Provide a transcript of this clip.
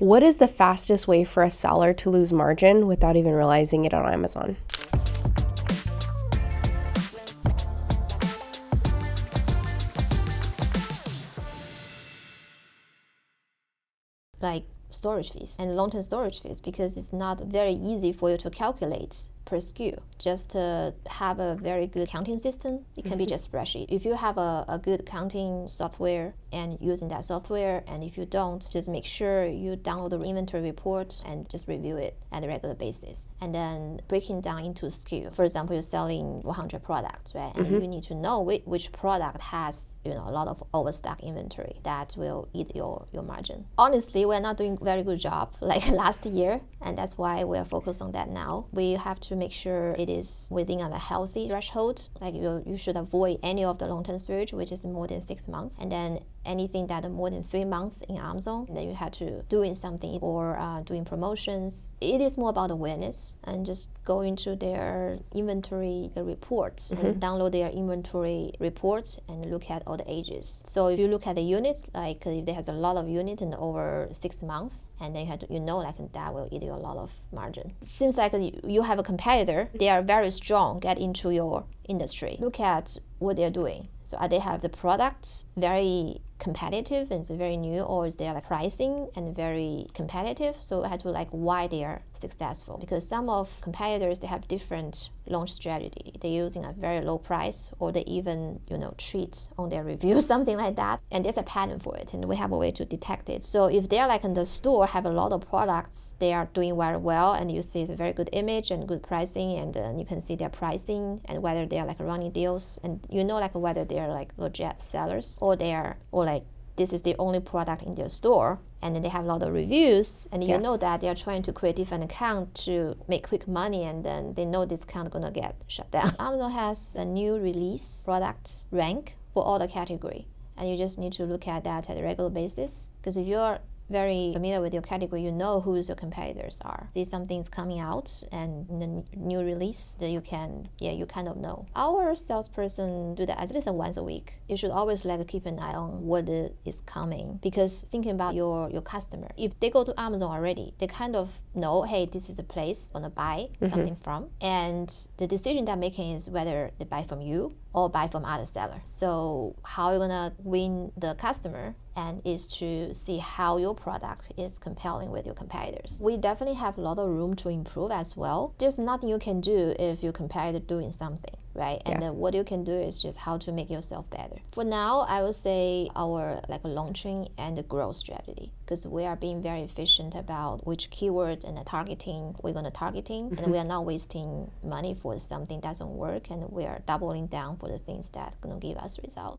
What is the fastest way for a seller to lose margin without even realizing it on Amazon? Like storage fees and long-term storage fees, because it's not very easy for you to calculate per SKU. Just to have a very good accounting system, it can be just spreadsheet. If you have a good accounting software and using that software, and if you don't, just make sure you download the inventory report and just review it on a regular basis. And then breaking down into SKU. For example, you're selling 100 products, right? And then you need to know which product has a lot of overstock inventory that will eat your margin. Honestly, we're not doing a very good job like last year, and that's why we're focused on that now. We have to make sure it is within a healthy threshold. Like you should avoid any of the long-term storage which is more than 6 months, and then anything that are more than 3 months in Amazon, then you have to doing something or doing promotions. It is more about awareness, and just go into their inventory reports and download their inventory reports and look at all the ages. So if you look at the units, like if there has a lot of units in over 6 months, and then you have to, like that will eat you a lot of margin. Seems like you have a competitor, they are very strong, get into your industry. Look at what they're doing. So they have the product very competitive and it's very new, or is their pricing and very competitive? So I had to why they are successful, because some of competitors, they have different launch strategy. They're using a very low price, or they even treat on their review something like that, and there's a pattern for it, and we have a way to detect it. So if they're in the store have a lot of products, they are doing very well, and you see the very good image and good pricing, and you can see their pricing and whether they are running deals, and whether they are legit sellers, or they are this is the only product in their store, and then they have a lot of reviews, and you know that they are trying to create different account to make quick money, and then they know this account gonna get shut down. Amazon has a new release product rank for all the category, and you just need to look at that at a regular basis, because if you're very familiar with your category, you know who your competitors are. See something's coming out and in the new release that you can, you kind of know. Our salesperson do that at least once a week. You should always keep an eye on what is coming, because thinking about your customer, if they go to Amazon already, they kind of know, hey, this is a place I'm gonna buy something from, and the decision they're making is whether they buy from you or buy from other seller. So how you're gonna win the customer and is to see how your product is compelling with your competitors. We definitely have a lot of room to improve as well. There's nothing you can do if your competitor doing something, right? And then what you can do is just how to make yourself better. For now, I would say our launching and the growth strategy, because we are being very efficient about which keyword and the targeting we're gonna targeting, and we are not wasting money for something that doesn't work, and we are doubling down for the things that gonna give us results.